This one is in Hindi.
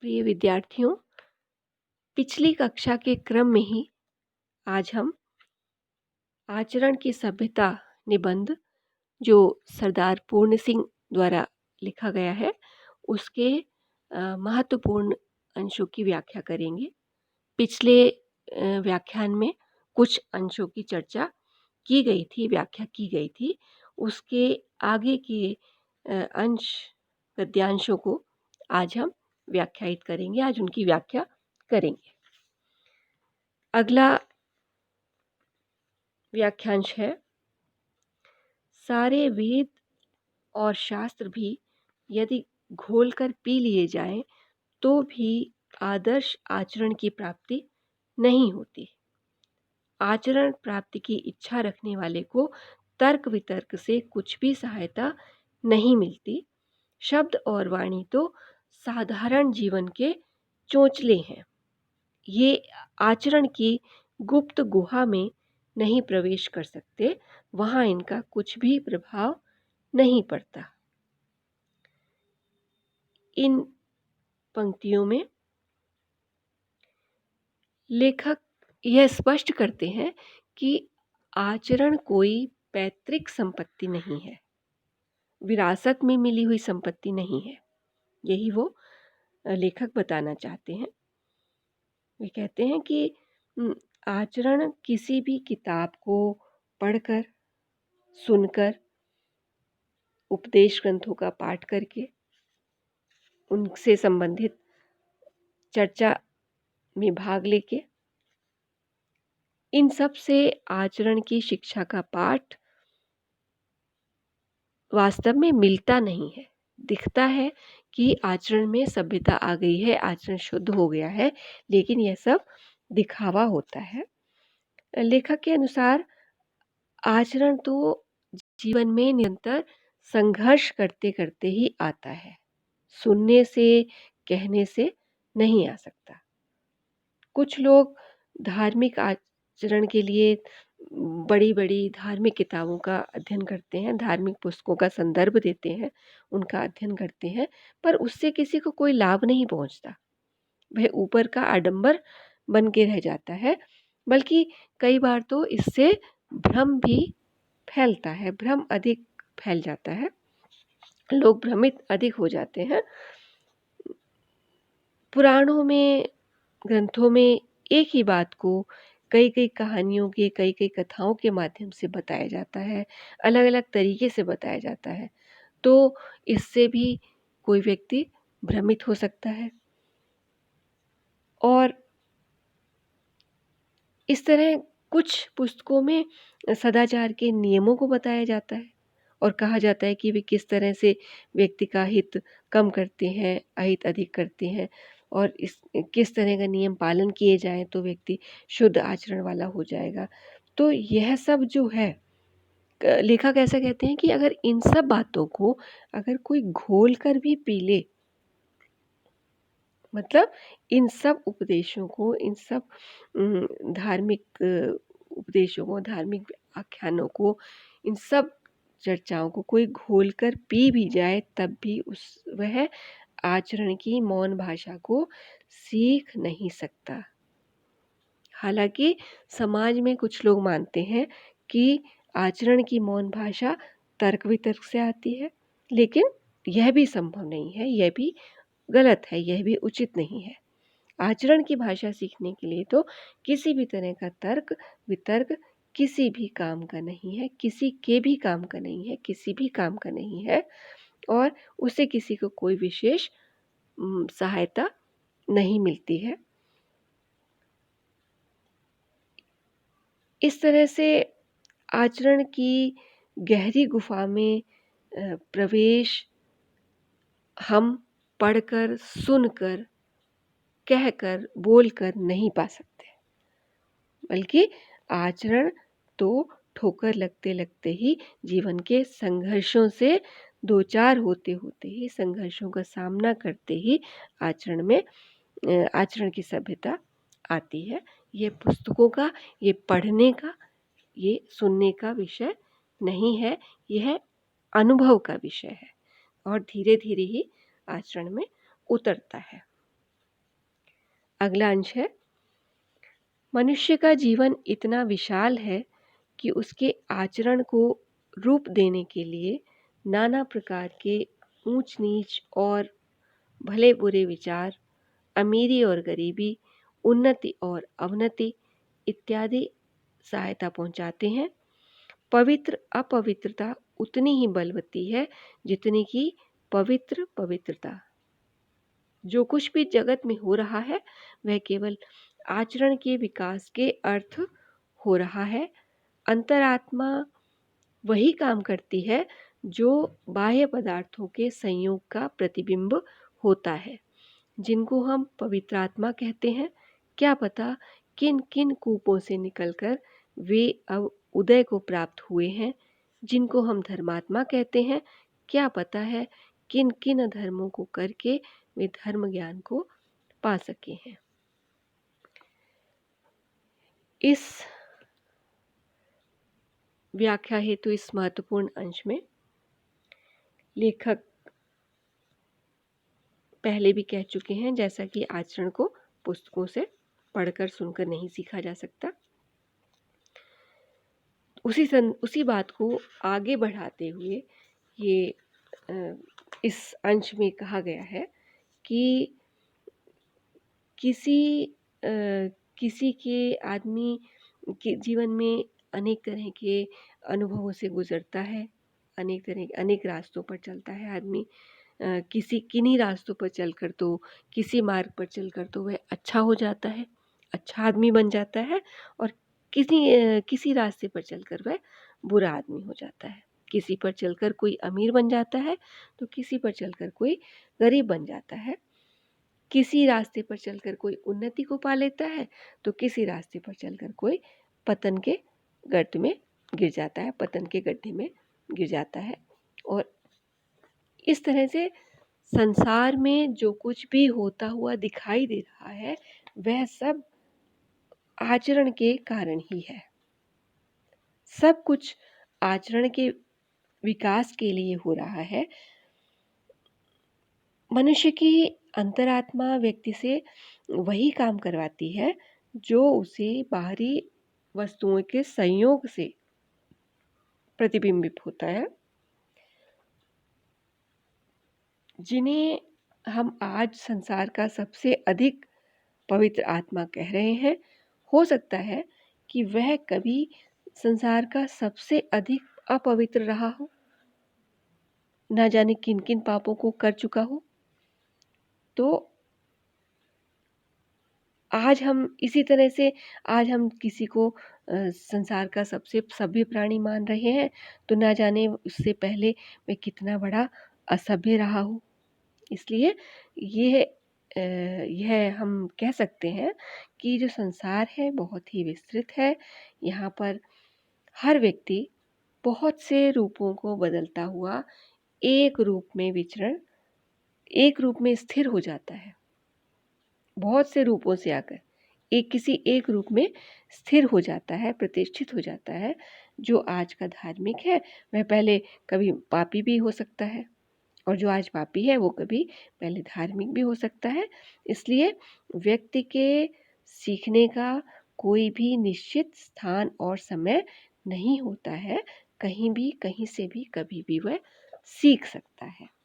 प्रिय विद्यार्थियों, पिछली कक्षा के क्रम में ही आज हम आचरण की सभ्यता निबंध जो सरदार पूर्ण सिंह द्वारा लिखा गया है उसके महत्वपूर्ण अंशों की व्याख्या करेंगे। पिछले व्याख्यान में कुछ अंशों की चर्चा की गई थी, व्याख्या की गई थी। उसके आगे के अंश गद्यांशों को आज हम व्याख्यायित करेंगे, आज उनकी व्याख्या करेंगे। अगला व्याख्यांश है, सारे वेद और शास्त्र भी यदि घोलकर पी लिए जाएं तो भी आदर्श आचरण की प्राप्ति नहीं होती। आचरण प्राप्ति की इच्छा रखने वाले को तर्क वितर्क से कुछ भी सहायता नहीं मिलती। शब्द और वाणी तो साधारण जीवन के चोंचले हैं। ये आचरण की गुप्त गुहा में नहीं प्रवेश कर सकते, वहां इनका कुछ भी प्रभाव नहीं पड़ता। इन पंक्तियों में लेखक यह स्पष्ट करते हैं कि आचरण कोई पैतृक संपत्ति नहीं है, विरासत में मिली हुई संपत्ति नहीं है। यही वो लेखक बताना चाहते हैं। वे कहते हैं कि आचरण किसी भी किताब को पढ़कर, सुनकर, उपदेश ग्रंथों का पाठ करके, उनसे संबंधित चर्चा में भाग लेके, इन सब से आचरण की शिक्षा का पाठ वास्तव में मिलता नहीं है। दिखता है कि आचरण में सभ्यता आ गई है, आचरण शुद्ध हो गया है, लेकिन यह सब दिखावा होता है। लेखक के अनुसार आचरण तो जीवन में निरंतर संघर्ष करते करते ही आता है, सुनने से, कहने से नहीं आ सकता। कुछ लोग धार्मिक आचरण के लिए बड़ी बड़ी धार्मिक किताबों का अध्ययन करते हैं, धार्मिक पुस्तकों का संदर्भ देते हैं, उनका अध्ययन करते हैं, पर उससे किसी को कोई लाभ नहीं पहुंचता। वह ऊपर का आडंबर बन के रह जाता है, बल्कि कई बार तो इससे भ्रम भी फैलता है, भ्रम अधिक फैल जाता है, लोग भ्रमित अधिक हो जाते हैं। पुराणों में, ग्रंथों में एक ही बात को कई कई कहानियों के, कई कई कथाओं के माध्यम से बताया जाता है, अलग अलग तरीके से बताया जाता है, तो इससे भी कोई व्यक्ति भ्रमित हो सकता है। और इस तरह कुछ पुस्तकों में सदाचार के नियमों को बताया जाता है और कहा जाता है कि वे किस तरह से व्यक्ति का हित कम करते हैं, अहित अधिक करते हैं, और इस किस तरह का नियम पालन किए जाएं तो व्यक्ति शुद्ध आचरण वाला हो जाएगा। तो यह सब जो है, लेखक ऐसा कहते हैं कि अगर इन सब बातों को अगर कोई घोल कर भी पी ले, मतलब इन सब उपदेशों को, इन सब धार्मिक उपदेशों को, धार्मिक आख्यानों को, इन सब चर्चाओं को कोई घोलकर पी भी जाए, तब भी वह आचरण की मौन भाषा को सीख नहीं सकता। हालांकि समाज में कुछ लोग मानते हैं कि आचरण की मौन भाषा तर्क वितर्क से आती है, लेकिन यह भी संभव नहीं है, यह भी गलत है, यह भी उचित नहीं है। आचरण की भाषा सीखने के लिए तो किसी भी तरह का तर्क वितर्क किसी भी काम का नहीं है, किसी के भी काम का नहीं है, किसी भी काम का नहीं है, और उसे किसी को कोई विशेष सहायता नहीं मिलती है। इस तरह से आचरण की गहरी गुफा में प्रवेश हम पढ़कर, सुनकर, कहकर, बोलकर नहीं पा सकते, बल्कि आचरण तो ठोकर लगते लगते ही, जीवन के संघर्षों से दो चार होते होते ही, संघर्षों का सामना करते ही आचरण में, आचरण की सभ्यता आती है। ये पुस्तकों का, ये पढ़ने का, ये सुनने का विषय नहीं है, यह अनुभव का विषय है और धीरे धीरे ही आचरण में उतरता है। अगला अंश है, मनुष्य का जीवन इतना विशाल है कि उसके आचरण को रूप देने के लिए नाना प्रकार के ऊंच नीच और भले बुरे विचार, अमीरी और गरीबी, उन्नति और अवनति इत्यादि सहायता पहुंचाते हैं। पवित्र अपवित्रता उतनी ही बलवती है जितनी कि पवित्र पवित्रता। जो कुछ भी जगत में हो रहा है वह केवल आचरण के विकास के अर्थ हो रहा है। अंतरात्मा वही काम करती है जो बाह्य पदार्थों के संयोग का प्रतिबिंब होता है, जिनको हम पवित्रात्मा कहते हैं। क्या पता किन किन कूपों से निकलकर वे अब उदय को प्राप्त हुए हैं, जिनको हम धर्मात्मा कहते हैं। क्या पता है किन किन अधर्मों को करके वे धर्म ज्ञान को पा सके हैं। इस व्याख्या हेतु इस महत्वपूर्ण अंश में लेखक पहले भी कह चुके हैं, जैसा कि आचरण को पुस्तकों से पढ़कर सुनकर नहीं सीखा जा सकता। उसी बात को आगे बढ़ाते हुए ये इस अंश में कहा गया है कि किसी के आदमी के जीवन में अनेक तरह के अनुभवों से गुजरता है, अनेक रास्तों पर चलता है आदमी। किन्हीं रास्तों पर चलकर तो किसी मार्ग पर चलकर तो वह अच्छा हो जाता है, अच्छा आदमी बन जाता है, और किसी रास्ते पर चलकर वह बुरा आदमी हो जाता है। किसी पर चलकर कोई अमीर बन जाता है तो किसी पर चलकर कोई गरीब बन जाता है। किसी रास्ते पर चलकर कोई उन्नति को पा लेता है तो किसी रास्ते पर चलकर कोई पतन के गर्त में गिर जाता है, पतन के गड्ढे में गिर जाता है। और इस तरह से संसार में जो कुछ भी होता हुआ दिखाई दे रहा है वह सब आचरण के कारण ही है। सब कुछ आचरण के विकास के लिए हो रहा है। मनुष्य की अंतरात्मा व्यक्ति से वही काम करवाती है जो उसे बाहरी वस्तुओं के संयोग से प्रतिबिंबित होता है, जिन्हें हम आज संसार का सबसे अधिक पवित्र आत्मा कह रहे हैं। हो सकता है कि वह कभी संसार का सबसे अधिक अपवित्र रहा हो, ना जाने किन किन पापों को कर चुका हो। तो आज हम इसी तरह से आज हम किसी को संसार का सबसे सभ्य प्राणी मान रहे हैं, तो ना जाने उससे पहले वह कितना बड़ा असभ्य रहा हो। इसलिए यह हम कह सकते हैं कि जो संसार है बहुत ही विस्तृत है। यहाँ पर हर व्यक्ति बहुत से रूपों को बदलता हुआ एक रूप में स्थिर हो जाता है। बहुत से रूपों से आकर किसी एक रूप में स्थिर हो जाता है, प्रतिष्ठित हो जाता है। जो आज का धार्मिक है वह पहले कभी पापी भी हो सकता है, और जो आज पापी है वो कभी पहले धार्मिक भी हो सकता है। इसलिए व्यक्ति के सीखने का कोई भी निश्चित स्थान और समय नहीं होता है। कहीं भी, कहीं से भी, कभी भी वह सीख सकता है।